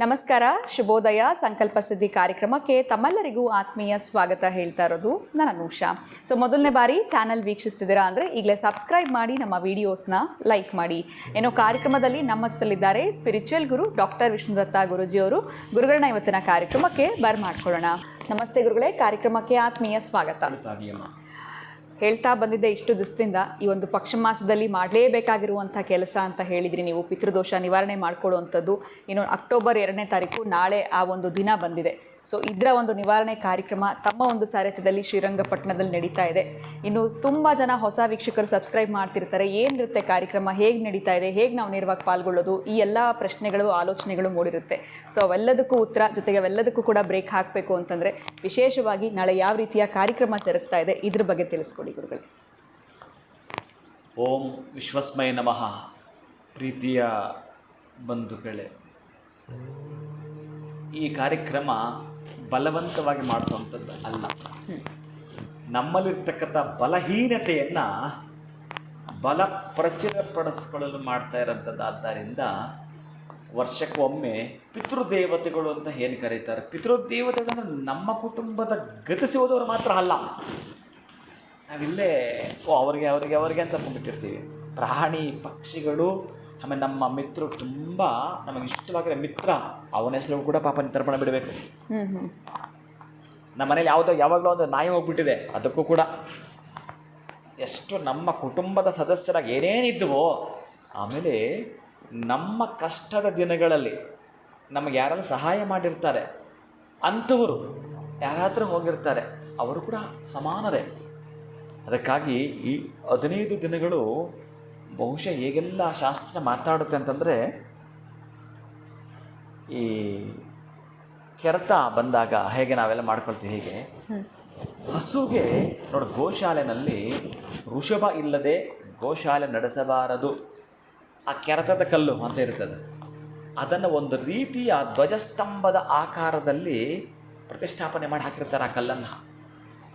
ನಮಸ್ಕಾರ, ಶುಭೋದಯ. ಸಂಕಲ್ಪ ಸಿದ್ಧಿ ಕಾರ್ಯಕ್ರಮಕ್ಕೆ ತಮ್ಮೆಲ್ಲರಿಗೂ ಆತ್ಮೀಯ ಸ್ವಾಗತ ಹೇಳ್ತಾ ಇರೋದು ನಾನು ಅನೂಷಾ. ಮೊದಲನೇ ಬಾರಿ ಚಾನಲ್ ವೀಕ್ಷಿಸ್ತಿದ್ದೀರಾ ಅಂದರೆ ಈಗಲೇ ಸಬ್ಸ್ಕ್ರೈಬ್ ಮಾಡಿ, ನಮ್ಮ ವಿಡಿಯೋಸ್ನ ಲೈಕ್ ಮಾಡಿ. ಏನೋ ಕಾರ್ಯಕ್ರಮದಲ್ಲಿ ನಮ್ಮ ಜೊತೆಲಿದ್ದಾರೆ ಸ್ಪಿರಿಚುವಲ್ ಗುರು ಡಾಕ್ಟರ್ ವಿಷ್ಣುದತ್ತ ಗುರುಜಿಯವರು. ಗುರುಗಳನ್ನ ಇವತ್ತಿನ ಕಾರ್ಯಕ್ರಮಕ್ಕೆ ಬರ್ಮಾಡ್ಕೊಳ್ಳೋಣ. ನಮಸ್ತೆ ಗುರುಗಳೇ, ಕಾರ್ಯಕ್ರಮಕ್ಕೆ ಆತ್ಮೀಯ ಸ್ವಾಗತ. ಹೇಳ್ತಾ ಬಂದಿದ್ದೆ ಇಷ್ಟು ದಿವಸದಿಂದ ಈ ಒಂದು ಪಕ್ಷ ಮಾಸದಲ್ಲಿ ಮಾಡಲೇಬೇಕಾಗಿರುವಂಥ ಕೆಲಸ ಅಂತ ಹೇಳಿದ್ರಿ ನೀವು, ಪಿತೃದೋಷ ನಿವಾರಣೆ ಮಾಡ್ಕೊಳ್ಳುವಂಥದ್ದು. ಇನ್ನು ಅಕ್ಟೋಬರ್ 2ನೇ ತಾರೀಕು ನಾಳೆ ಆ ಒಂದು ದಿನ ಬಂದಿದೆ. ಇದರ ಒಂದು ನಿವಾರಣೆ ಕಾರ್ಯಕ್ರಮ ತಮ್ಮ ಒಂದು ಸಾರಥ್ಯದಲ್ಲಿ ಶ್ರೀರಂಗಪಟ್ಟಣದಲ್ಲಿ ನಡೀತಾ ಇದೆ. ಇನ್ನು ತುಂಬ ಜನ ಹೊಸ ವೀಕ್ಷಕರು ಸಬ್ಸ್ಕ್ರೈಬ್ ಮಾಡ್ತಿರ್ತಾರೆ, ಏನಿರುತ್ತೆ ಕಾರ್ಯಕ್ರಮ, ಹೇಗೆ ನಡೀತಾ ಇದೆ, ಹೇಗೆ ನಾವು ನೇರವಾಗಿ ಪಾಲ್ಗೊಳ್ಳೋದು, ಈ ಎಲ್ಲ ಪ್ರಶ್ನೆಗಳು ಆಲೋಚನೆಗಳು ಮೂಡಿರುತ್ತೆ. ಅವೆಲ್ಲದಕ್ಕೂ ಉತ್ತರ, ಜೊತೆಗೆ ಅವೆಲ್ಲದಕ್ಕೂ ಕೂಡ ಬ್ರೇಕ್ ಹಾಕಬೇಕು ಅಂತಂದರೆ ವಿಶೇಷವಾಗಿ ನಾಳೆ ಯಾವ ರೀತಿಯ ಕಾರ್ಯಕ್ರಮ ಜರುಗ್ತಾ ಇದೆ ಇದ್ರ ಬಗ್ಗೆ ತಿಳಿಸ್ಕೊಡಿ ಗುರುಗಳೇ. ಓಂ ವಿಶ್ವಸ್ಮಯ ನಮಃ. ಪ್ರೀತಿಯ ಬಂಧುಗಳೇ, ಈ ಕಾರ್ಯಕ್ರಮ ಬಲವಂತವಾಗಿ ಮಾಡಿಸುವಂಥದ್ದು ಅಲ್ಲ. ನಮ್ಮಲ್ಲಿರ್ತಕ್ಕಂಥ ಬಲಹೀನತೆಯನ್ನು ಬಲ ಪ್ರಚುರಪಡಿಸ್ಕೊಳ್ಳಲು ಮಾಡ್ತಾ ಇರೋಂಥದ್ದು. ಆದ್ದರಿಂದ ವರ್ಷಕ್ಕೊಮ್ಮೆ ಪಿತೃದೇವತೆಗಳು ಅಂತ ಏನು ಕರೀತಾರೆ, ಪಿತೃದೇವತೆಗಳನ್ನು ನಮ್ಮ ಕುಟುಂಬದ ಗತಿಸಿ ಹೋದವರು ಮಾತ್ರ ಅಲ್ಲ. ನಾವಿಲ್ಲೇ ಅವ್ರಿಗೆ ಅಂತ ಅಂದ್ಬಿಟ್ಟಿರ್ತೀವಿ. ಪ್ರಾಣಿ ಪಕ್ಷಿಗಳು, ಆಮೇಲೆ ನಮ್ಮ ಮಿತ್ರರು, ತುಂಬ ನಮಗೆ ಇಷ್ಟವಾಗಿರೋ ಮಿತ್ರ, ಅವನ ಹೆಸರು ಕೂಡ ಪಾಪ ತರ್ಪಣ ಬಿಡಬೇಕು. ನಮ್ಮ ಮನೇಲಿ ಯಾವಾಗಲೂ ಒಂದು ನಾಯಿ ಹೋಗ್ಬಿಟ್ಟಿದೆ, ಅದಕ್ಕೂ ಕೂಡ ಎಷ್ಟು ನಮ್ಮ ಕುಟುಂಬದ ಸದಸ್ಯರಾಗಿ ಏನೇನಿದ್ದುವೋ. ಆಮೇಲೆ ನಮ್ಮ ಕಷ್ಟದ ದಿನಗಳಲ್ಲಿ ನಮಗೆ ಯಾರಾದ್ರೂ ಸಹಾಯ ಮಾಡಿರ್ತಾರೆ ಅಂಥವರು ಯಾರಾದರೂ ಹೋಗಿರ್ತಾರೆ, ಅವರು ಕೂಡ ಸಮಾನರೇ. ಅದಕ್ಕಾಗಿ ಈ 15 ದಿನಗಳು ಬಹುಶಃ ಹೇಗೆಲ್ಲ ಶಾಸ್ತ್ರ ಮಾತಾಡುತ್ತೆ ಅಂತಂದರೆ, ಈ ಕೆರೆತ ಬಂದಾಗ ಹೇಗೆ ನಾವೆಲ್ಲ ಮಾಡ್ಕೊಳ್ತೀವಿ, ಹೀಗೆ ಹಸುಗೆ ನೋಡಿ, ಗೋಶಾಲೆನಲ್ಲಿ ಋಷಭ ಇಲ್ಲದೆ ಗೋಶಾಲೆ ನಡೆಸಬಾರದು. ಆ ಕೆರೆತದ ಕಲ್ಲು ಅಂತ ಇರ್ತದೆ, ಅದನ್ನು ಒಂದು ರೀತಿಯ ಧ್ವಜಸ್ತಂಭದ ಆಕಾರದಲ್ಲಿ ಪ್ರತಿಷ್ಠಾಪನೆ ಮಾಡಿ ಹಾಕಿರ್ತಾರೆ ಆ ಕಲ್ಲನ್ನು.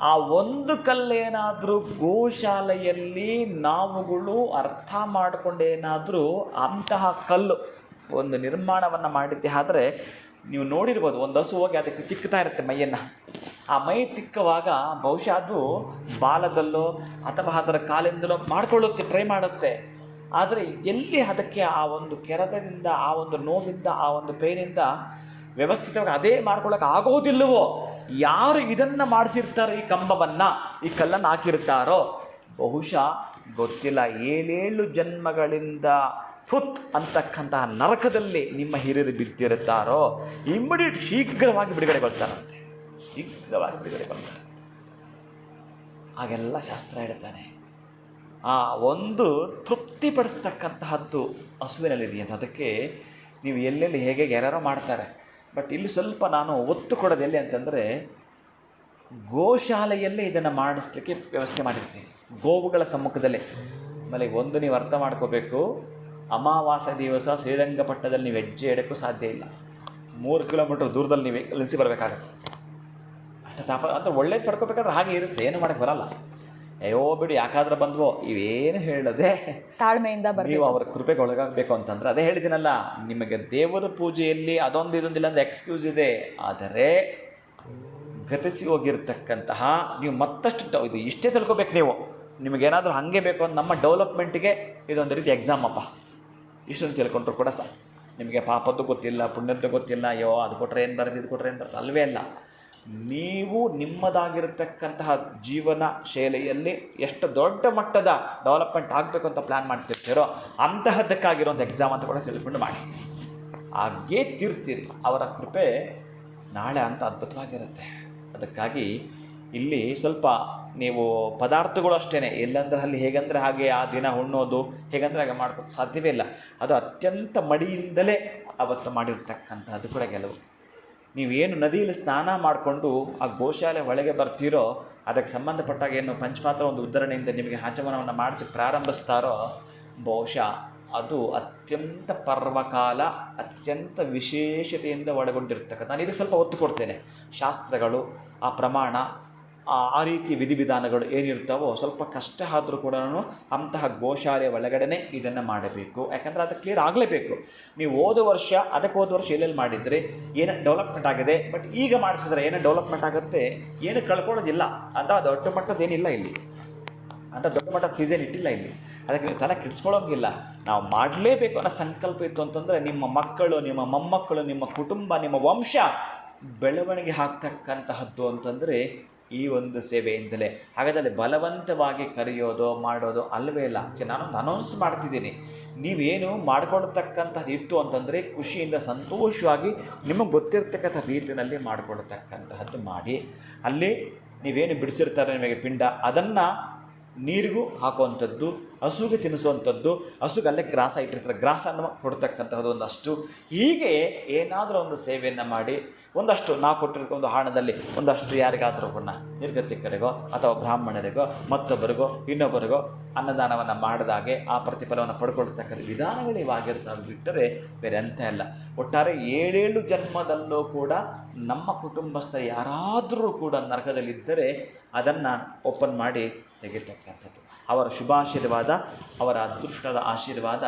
ಆ ಒಂದು ಕಲ್ಲೇನಾದರೂ ಗೋಶಾಲೆಯಲ್ಲಿ ನಾವುಗಳು ಅರ್ಥ ಮಾಡಿಕೊಂಡೇನಾದರೂ ಅಂತಹ ಕಲ್ಲು ಒಂದು ನಿರ್ಮಾಣವನ್ನು ಮಾಡಿದ್ದೆ ಆದರೆ, ನೀವು ನೋಡಿರ್ಬೋದು, ಒಂದು ಹಸು ಹೋಗಿ ಅದಕ್ಕೆ ತಿಕ್ಕುತ್ತಾ ಇರುತ್ತೆ ಮೈಯನ್ನು. ಆ ಮೈ ತಿಕ್ಕುವಾಗ ಬಹುಶಃ ಅದು ಬಾಲದಲ್ಲೋ ಅಥವಾ ಅದರ ಕಾಲಿಂದಲೋ ಮಾಡಿಕೊಳ್ಳುತ್ತೆ, ಟ್ರೈ ಮಾಡುತ್ತೆ. ಆದರೆ ಎಲ್ಲಿ ಅದಕ್ಕೆ ಆ ಒಂದು ಕೆರೆತದಿಂದ, ಆ ಒಂದು ನೋವಿಂದ, ಆ ಒಂದು ಪೇನಿಂದ ವ್ಯವಸ್ಥಿತವಾಗಿ ಅದೇ ಮಾಡ್ಕೊಳ್ಳೋಕೆ ಆಗೋದಿಲ್ಲವೋ, ಯಾರು ಇದನ್ನು ಮಾಡಿಸಿರ್ತಾರೋ, ಈ ಕಂಬವನ್ನು, ಈ ಕಲ್ಲನ್ನು ಹಾಕಿರ್ತಾರೋ, ಬಹುಶಃ ಗೊತ್ತಿಲ್ಲ 7 ಜನ್ಮಗಳಿಂದ ಫುತ್ ಅಂತಕ್ಕಂತಹ ನರಕದಲ್ಲಿ ನಿಮ್ಮ ಹಿರಿಯರು ಬಿದ್ದಿರುತ್ತಾರೋ, ಇಮ್ಮಿಡಿಯೇಟ್ ಶೀಘ್ರವಾಗಿ ಬಿಡುಗಡೆ ಬರ್ತಾರಂತೆ, ಶೀಘ್ರವಾಗಿ ಬಿಡುಗಡೆ ಬರ್ತಾರೆ. ಹಾಗೆಲ್ಲ ಶಾಸ್ತ್ರ ಹೇಳ್ತಾನೆ. ಆ ಒಂದು ತೃಪ್ತಿಪಡಿಸ್ತಕ್ಕಂತಹದ್ದು ಹಸುವಿನಲ್ಲಿದೆಯಂತ. ಅದಕ್ಕೆ ನೀವು ಎಲ್ಲೆಲ್ಲಿ ಹೇಗೆ ಯಾರ್ಯಾರೋ ಮಾಡ್ತಾರೆ, ಬಟ್ ಇಲ್ಲಿ ಸ್ವಲ್ಪ ನಾನು ಒತ್ತು ಕೊಡೋದು ಎಲ್ಲಿ ಅಂತಂದರೆ, ಗೋಶಾಲೆಯಲ್ಲೇ ಇದನ್ನು ಮಾಡಿಸ್ಲಿಕ್ಕೆ ವ್ಯವಸ್ಥೆ ಮಾಡಿರ್ತೀನಿ, ಗೋವುಗಳ ಸಮ್ಮುಖದಲ್ಲೇ. ಆಮೇಲೆ ಒಂದು ನೀವು ಅರ್ಥ ಮಾಡ್ಕೋಬೇಕು, ಅಮಾವಾಸ್ಯೆ ದಿವಸ ಶ್ರೀರಂಗಪಟ್ಟಣದಲ್ಲಿ ನೀವು ಹೆಜ್ಜೆ ಇಡೋಕ್ಕೂ ಸಾಧ್ಯ ಇಲ್ಲ. 3 ಕಿಲೋಮೀಟರ್ ದೂರದಲ್ಲಿ ನೀವು ನಿಲ್ಲಿಸಿ ಬರಬೇಕಾಗತ್ತೆ. ಅಷ್ಟು ತಾಪ ಅಂದರೆ ಒಳ್ಳೇದು ಪಡ್ಕೋಬೇಕಾದ್ರೆ ಹಾಗೆ ಇರುತ್ತೆ, ಏನು ಮಾಡೋಕ್ಕೆ ಬರಲ್ಲ. ಅಯ್ಯೋ ಬಿಡು, ಯಾಕಾದ್ರೆ ಬಂದ್ವೋ ಇವೇನು ಹೇಳದೆ ತಾಳ್ಮೆಯಿಂದ ನೀವು ಅವರ ಕೃಪೆಗೆ ಒಳಗಾಗಬೇಕು ಅಂತಂದರೆ, ಅದೇ ಹೇಳಿದ್ದೀನಲ್ಲ, ನಿಮಗೆ ದೇವರ ಪೂಜೆಯಲ್ಲಿ ಅದೊಂದು ಇದೊಂದಿಲ್ಲ ಅಂತ ಎಕ್ಸ್ಕ್ಯೂಸ್ ಇದೆ. ಆದರೆ ಗತಿಸಿ ಹೋಗಿರ್ತಕ್ಕಂತಹ ನೀವು ಮತ್ತಷ್ಟು ಇದು ಇಷ್ಟೇ ತಿಳ್ಕೊಬೇಕು. ನೀವು ನಿಮಗೇನಾದರೂ ಹಾಗೆ ಬೇಕು ಅಂತ, ನಮ್ಮ ಡೆವಲಪ್ಮೆಂಟಿಗೆ ಇದೊಂದು ರೀತಿ ಎಕ್ಸಾಮ್ ಅಪ್ಪ, ಇಷ್ಟೊಂದು ತಿಳ್ಕೊಂಡ್ರು ಕೂಡ ಸಹ ನಿಮಗೆ ಪಾಪದ್ದು ಗೊತ್ತಿಲ್ಲ, ಪುಣ್ಯದ್ದು ಗೊತ್ತಿಲ್ಲ, ಅಯ್ಯೋ ಅದು ಕೊಟ್ಟರೆ ಏನು ಬರುತ್ತೆ, ಇದು ಕೊಟ್ಟರೆ ಏನು ಬರುತ್ತೆ, ಅಲ್ವೇ ಅಲ್ಲ. ನೀವು ನಿಮ್ಮದಾಗಿರತಕ್ಕಂತಹ ಜೀವನ ಶೈಲಿಯಲ್ಲಿ ಎಷ್ಟು ದೊಡ್ಡ ಮಟ್ಟದ ಡೆವಲಪ್ಮೆಂಟ್ ಆಗಬೇಕು ಅಂತ ಪ್ಲ್ಯಾನ್ ಮಾಡ್ತಿರ್ತೀರೋ, ಅಂತಹದ್ದಕ್ಕಾಗಿರೋಂಥ ಎಕ್ಸಾಮ್ ಅಂತ ಕೂಡ ತಿಳ್ಕೊಂಡು ಮಾಡಿ, ಹಾಗೇ ತೀರ್ತೀರಿ. ಅವರ ಕೃಪೆ ನಾಳೆ ಅಂತ ಅದ್ಭುತವಾಗಿರುತ್ತೆ. ಅದಕ್ಕಾಗಿ ಇಲ್ಲಿ ಸ್ವಲ್ಪ ನೀವು ಪದಾರ್ಥಗಳು ಅಷ್ಟೇ, ಎಲ್ಲಂದ್ರೆ ಅಲ್ಲಿ ಹೇಗಂದರೆ ಹಾಗೆ ಆ ದಿನ ಉಣ್ಣೋದು, ಹೇಗಂದರೆ ಹಾಗೆ ಮಾಡ್ಕೊಂಡು ಸಾಧ್ಯವೇ ಇಲ್ಲ. ಅದು ಅತ್ಯಂತ ಮಡಿಯಿಂದಲೇ ಅವತ್ತು ಮಾಡಿರ್ತಕ್ಕಂಥದ್ದು ಕೂಡ ಗೆಲುವು. ನೀವೇನು ನದಿಯಲ್ಲಿ ಸ್ನಾನ ಮಾಡಿಕೊಂಡು ಆ ಗೋಶಾಲೆ ಒಳಗೆ ಬರ್ತೀರೋ, ಅದಕ್ಕೆ ಸಂಬಂಧಪಟ್ಟಾಗ ಏನು ಪಂಚಪಾತ್ರ ಒಂದು ಉದ್ಧರಣೆಯಿಂದ ನಿಮಗೆ ಆಚಮನವನ್ನು ಮಾಡಿಸಿ ಪ್ರಾರಂಭಿಸ್ತಾರೋ, ಬಹುಶಃ ಅದು ಅತ್ಯಂತ ಪರ್ವಕಾಲ, ಅತ್ಯಂತ ವಿಶೇಷತೆಯಿಂದ ಒಳಗೊಂಡಿರ್ತಕ್ಕಂಥ. ನಾನು ಇದಕ್ಕೆ ಸ್ವಲ್ಪ ಒತ್ತು ಕೊಡ್ತೇನೆ. ಶಾಸ್ತ್ರಗಳು, ಆ ಪ್ರಮಾಣ, ಆ ರೀತಿ ವಿಧಿವಿಧಾನಗಳು ಏನಿರ್ತಾವೋ ಸ್ವಲ್ಪ ಕಷ್ಟ ಆದರೂ ಕೂಡ ಅಂತಹ ಗೋಶಾಲೆ ಒಳಗಡೆ ಇದನ್ನು ಮಾಡಬೇಕು. ಯಾಕಂದರೆ ಅದು ಕ್ಲಿಯರ್ ಆಗಲೇಬೇಕು. ನೀವು ಹೋದ ವರ್ಷ ಎಲ್ಲೆಲ್ಲಿ ಮಾಡಿದರೆ ಏನೋ ಡೆವಲಪ್ಮೆಂಟ್ ಆಗಿದೆ, ಬಟ್ ಈಗ ಮಾಡಿಸಿದ್ರೆ ಏನೋ ಡೆವಲಪ್ಮೆಂಟ್ ಆಗುತ್ತೆ, ಏನು ಕಳ್ಕೊಳ್ಳೋದಿಲ್ಲ ಅಂತ ದೊಡ್ಡ ಮಟ್ಟದ್ದೇನಿಲ್ಲ ಇಲ್ಲಿ, ಅಂತ ದೊಡ್ಡ ಮಟ್ಟದ ಫೀಸ್ ಏನು ಇಟ್ಟಿಲ್ಲ ಇಲ್ಲಿ. ಅದಕ್ಕೆ ನೀವು ತಲೆ ಕೆಡಿಸ್ಕೊಳ್ಳೋಂಗಿಲ್ಲ. ನಾವು ಮಾಡಲೇಬೇಕು ಅನ್ನೋ ಸಂಕಲ್ಪ ಇತ್ತು ಅಂತಂದರೆ ನಿಮ್ಮ ಮಕ್ಕಳು, ನಿಮ್ಮ ಮೊಮ್ಮಕ್ಕಳು, ನಿಮ್ಮ ಕುಟುಂಬ, ನಿಮ್ಮ ವಂಶ ಬೆಳವಣಿಗೆ ಆಗ್ತಕ್ಕಂತಹದ್ದು ಅಂತಂದರೆ ಈ ಒಂದು ಸೇವೆಯಿಂದಲೇ. ಹಾಗಾದರೆ ಬಲವಂತವಾಗಿ ಕರೆಯೋದು ಮಾಡೋದು ಅಲ್ಲವೇ ಇಲ್ಲ. ನಾನು ಅನೌನ್ಸ್ ಮಾಡ್ತಿದ್ದೀನಿ, ನೀವೇನು ಮಾಡ್ಕೊಳ್ತಕ್ಕಂಥದ್ದು ಇತ್ತು ಅಂತಂದರೆ ಖುಷಿಯಿಂದ ಸಂತೋಷವಾಗಿ ನಿಮಗೆ ಗೊತ್ತಿರ್ತಕ್ಕಂಥ ರೀತಿಯಲ್ಲಿ ಮಾಡಿಕೊಳ್ತಕ್ಕಂತಹದ್ದು ಮಾಡಿ. ಅಲ್ಲಿ ನೀವೇನು ಬಿಡಿಸಿರ್ತಾರೆ ನಿಮಗೆ ಪಿಂಡ, ಅದನ್ನು ನೀರಿಗೂ ಹಾಕುವಂಥದ್ದು, ಹಸುಗೆ ತಿನ್ನಿಸುವಂಥದ್ದು, ಹಸುಗೆ ಅಲ್ಲೇ ಗ್ರಾಸ ಇಟ್ಟಿರ್ತಾರೆ, ಗ್ರಾಸನ್ನು ಕೊಡ್ತಕ್ಕಂಥದ್ದು ಒಂದಷ್ಟು. ಹೀಗೆ ಏನಾದರೂ ಒಂದು ಸೇವೆಯನ್ನು ಮಾಡಿ ಒಂದಷ್ಟು ನಾವು ಕೊಟ್ಟಿರೋ ಒಂದು ಹಣದಲ್ಲಿ ಒಂದಷ್ಟು ಯಾರಿಗಾದರೂ ಕೂಡ ನಿರ್ಗತಿಕರಿಗೋ ಅಥವಾ ಬ್ರಾಹ್ಮಣರಿಗೋ ಮತ್ತೊಬ್ಬರಿಗೋ ಇನ್ನೊಬ್ಬರಿಗೋ ಅನ್ನದಾನವನ್ನು ಮಾಡಿದಾಗೆ ಆ ಪ್ರತಿಫಲವನ್ನು ಪಡ್ಕೊಳ್ತಕ್ಕಂಥ ವಿಧಾನಗಳು ಇವಾಗಿರ್ತಾವೆ, ಬಿಟ್ಟರೆ ಬೇರೆ ಎಂತ ಇಲ್ಲ. ಒಟ್ಟಾರೆ 7 ಜನ್ಮದಲ್ಲೂ ಕೂಡ ನಮ್ಮ ಕುಟುಂಬಸ್ಥ ಯಾರಾದರೂ ಕೂಡ ನರಕದಲ್ಲಿದ್ದರೆ ಅದನ್ನು ಓಪನ್ ಮಾಡಿ ತೆಗಿತಕ್ಕಂಥದ್ದು. ಅವರ ಶುಭಾಶೀರ್ವಾದ, ಅವರ ಅದೃಷ್ಟದ ಆಶೀರ್ವಾದ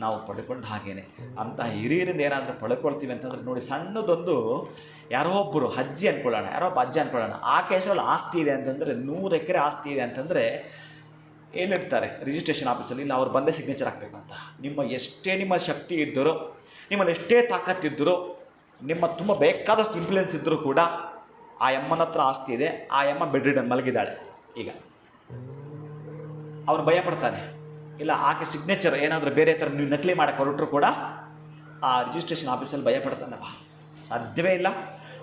ನಾವು ಪಡ್ಕೊಂಡು ಹಾಗೇನೆ. ಅಂತಹ ಹಿರಿಯರಿಂದ ಏನಾದರೂ ಪಡ್ಕೊಳ್ತೀವಿ ಅಂತಂದರೆ ನೋಡಿ, ಸಣ್ಣದೊಂದು ಯಾರೋ ಒಬ್ಬರು ಅಜ್ಜಿ ಅಂದ್ಕೊಳ್ಳೋಣ, ಯಾರೋ ಒಬ್ಬ ಅಜ್ಜಿ ಅಂದ್ಕೊಳ್ಳೋಣ, ಆ ಕೇಸಲ್ಲಿ ಆಸ್ತಿ ಇದೆ ಅಂತಂದರೆ 100 ಎಕರೆ ಆಸ್ತಿ ಇದೆ ಅಂತಂದರೆ ಏನಿರ್ತಾರೆ ರಿಜಿಸ್ಟ್ರೇಷನ್ ಆಫೀಸಲ್ಲಿ, ಇಲ್ಲ ಅವ್ರು ಬಂದೇ ಸಿಗ್ನೇಚರ್ ಹಾಕಬೇಕು ಅಂತ. ನಿಮ್ಮ ಶಕ್ತಿ ಇದ್ದರೂ, ನಿಮ್ಮಲ್ಲಿ ಎಷ್ಟೇ ತಾಕತ್ತಿದ್ದರೂ, ನಿಮ್ಮ ತುಂಬ ಬೇಕಾದಷ್ಟು ಇನ್ಫ್ಲುಯೆನ್ಸ್ ಇದ್ದರೂ ಕೂಡ ಆ ಅಮ್ಮನ ಹತ್ರ ಆಸ್ತಿ ಇದೆ, ಆ ಅಮ್ಮ ಬೆಡ್ ರಿಡನ್ ಮಲಗಿದ್ದಾಳೆ, ಈಗ ಅವನು ಭಯಪಡ್ತಾನೆ. ಇಲ್ಲ ಆಕೆ ಸಿಗ್ನೇಚರ್ ಏನಾದರೂ ಬೇರೆ ಥರ ನೀವು ನಕಲಿ ಮಾಡೋಕ್ಕೆ ಹೊರಟರು ಕೂಡ ಆ ರಿಜಿಸ್ಟ್ರೇಷನ್ ಆಫೀಸಲ್ಲಿ ಭಯಪಡ್ತಾನವ, ಸಾಧ್ಯವೇ ಇಲ್ಲ.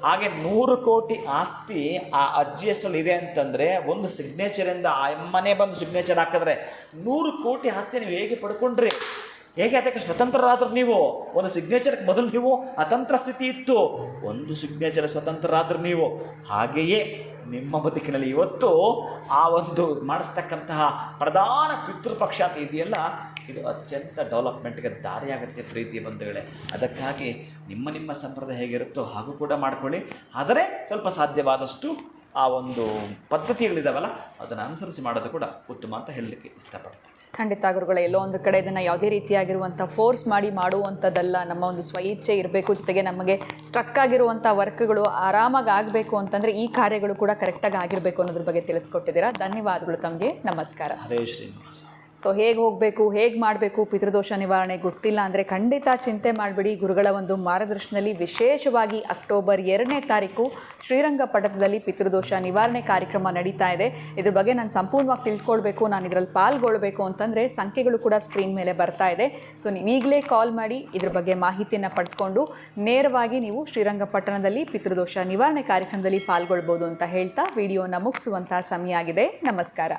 ಹಾಗೆ 100 ಕೋಟಿ ಆಸ್ತಿ ಆ ಅಜ್ಜಿ ಹೆಸರಲ್ಲಿ ಇದೆ ಅಂತಂದರೆ ಒಂದು ಸಿಗ್ನೇಚರಿಂದ ಆ ಅಮ್ಮನೇ ಬಂದು ಸಿಗ್ನೇಚರ್ ಹಾಕಿದ್ರೆ 100 ಕೋಟಿ ಆಸ್ತಿ ನೀವು ಹೇಗೆ ಪಡ್ಕೊಂಡ್ರಿ? ಹೇಗೆ ಅದಕ್ಕೆ ಸ್ವತಂತ್ರರಾದರೂ ನೀವು? ಒಂದು ಸಿಗ್ನೇಚರ್ಗೆ ಮೊದಲು ನೀವು ಅತಂತ್ರ ಸ್ಥಿತಿ ಇತ್ತು, ಒಂದು ಸಿಗ್ನೇಚರ್ ಸ್ವತಂತ್ರರಾದರೂ ನೀವು. ಹಾಗೆಯೇ ನಿಮ್ಮ ಬದುಕಿನಲ್ಲಿ ಇವತ್ತು ಆ ಒಂದು ಮಾಡಿಸ್ತಕ್ಕಂತಹ ಪ್ರಧಾನ ಪಿತೃಪಕ್ಷ ಅಂತ ಇದೆಯಲ್ಲ, ಇದು ಅತ್ಯಂತ ಡೆವಲಪ್ಮೆಂಟ್ಗೆ ದಾರಿಯಾಗುತ್ತೆ ಪ್ರೀತಿ ಬಂಧುಗಳೇ. ಅದಕ್ಕಾಗಿ ನಿಮ್ಮ ಸಂಪ್ರದಾಯ ಹೇಗಿರುತ್ತೋ ಹಾಗೂ ಕೂಡ ಮಾಡ್ಕೊಳ್ಳಿ. ಆದರೆ ಸ್ವಲ್ಪ ಸಾಧ್ಯವಾದಷ್ಟು ಆ ಒಂದು ಪದ್ಧತಿಗಳಿದಾವಲ್ಲ ಅದನ್ನು ಅನುಸರಿಸಿ ಮಾಡೋದು ಕೂಡ ಉತ್ತಮ ಅಂತ ಹೇಳಲಿಕ್ಕೆ ಇಷ್ಟಪಡ್ತೀನಿ. ಖಂಡಿತ ಗುರುಗಳೇ, ಎಲ್ಲೋ ಒಂದು ಕಡೆ ಇದನ್ನು ಯಾವುದೇ ರೀತಿಯಾಗಿರುವಂಥ ಫೋರ್ಸ್ ಮಾಡಿ ಮಾಡುವಂಥದ್ದಲ್ಲ, ನಮ್ಮ ಒಂದು ಸ್ವಇಚ್ಛೆ ಇರಬೇಕು. ಜೊತೆಗೆ ನಮಗೆ ಸ್ಟ್ರಕ್ ಆಗಿರುವಂಥ ವರ್ಕ್ಗಳು ಆರಾಮಾಗಿ ಆಗಬೇಕು ಅಂತಂದರೆ ಈ ಕಾರ್ಯಗಳು ಕೂಡ ಕರೆಕ್ಟಾಗಿ ಆಗಿರಬೇಕು ಅನ್ನೋದ್ರ ಬಗ್ಗೆ ತಿಳಿಸ್ಕೊಟ್ಟಿದ್ದೀರಾ. ಧನ್ಯವಾದಗಳು ತಮಗೆ. ನಮಸ್ಕಾರ. ಹರೇ ಶ್ರೀನಿವಾಸ. ಸೊ ಹೇಗೆ ಹೋಗಬೇಕು, ಹೇಗೆ ಮಾಡಬೇಕು, ಪಿತೃದೋಷ ನಿವಾರಣೆ ಗೊತ್ತಿಲ್ಲ ಅಂದರೆ ಖಂಡಿತ ಚಿಂತೆ ಮಾಡಿಬಿಡಿ. ಗುರುಗಳ ಒಂದು ಮಾರ್ಗದರ್ಶನದಲ್ಲಿ ವಿಶೇಷವಾಗಿ ಅಕ್ಟೋಬರ್ 2ನೇ ತಾರೀಕು ಶ್ರೀರಂಗಪಟ್ಟಣದಲ್ಲಿ ಪಿತೃದೋಷ ನಿವಾರಣೆ ಕಾರ್ಯಕ್ರಮ ನಡೀತಾ ಇದೆ. ಇದ್ರ ಬಗ್ಗೆ ನಾನು ಸಂಪೂರ್ಣವಾಗಿ ತಿಳ್ಕೊಳ್ಬೇಕು, ನಾನು ಇದರಲ್ಲಿ ಪಾಲ್ಗೊಳ್ಬೇಕು ಅಂತಂದರೆ ಸಂಖ್ಯೆಗಳು ಕೂಡ ಸ್ಕ್ರೀನ್ ಮೇಲೆ ಬರ್ತಾ ಇದೆ. ಸೊ ನೀವು ಈಗಲೇ ಕಾಲ್ ಮಾಡಿ ಇದ್ರ ಬಗ್ಗೆ ಮಾಹಿತಿಯನ್ನು ಪಡೆದುಕೊಂಡು ನೇರವಾಗಿ ನೀವು ಶ್ರೀರಂಗಪಟ್ಟಣದಲ್ಲಿ ಪಿತೃದೋಷ ನಿವಾರಣೆ ಕಾರ್ಯಕ್ರಮದಲ್ಲಿ ಪಾಲ್ಗೊಳ್ಬೋದು ಅಂತ ಹೇಳ್ತಾ ವಿಡಿಯೋನ ಮುಗಿಸುವಂಥ ಸಮಯ ಆಗಿದೆ. ನಮಸ್ಕಾರ.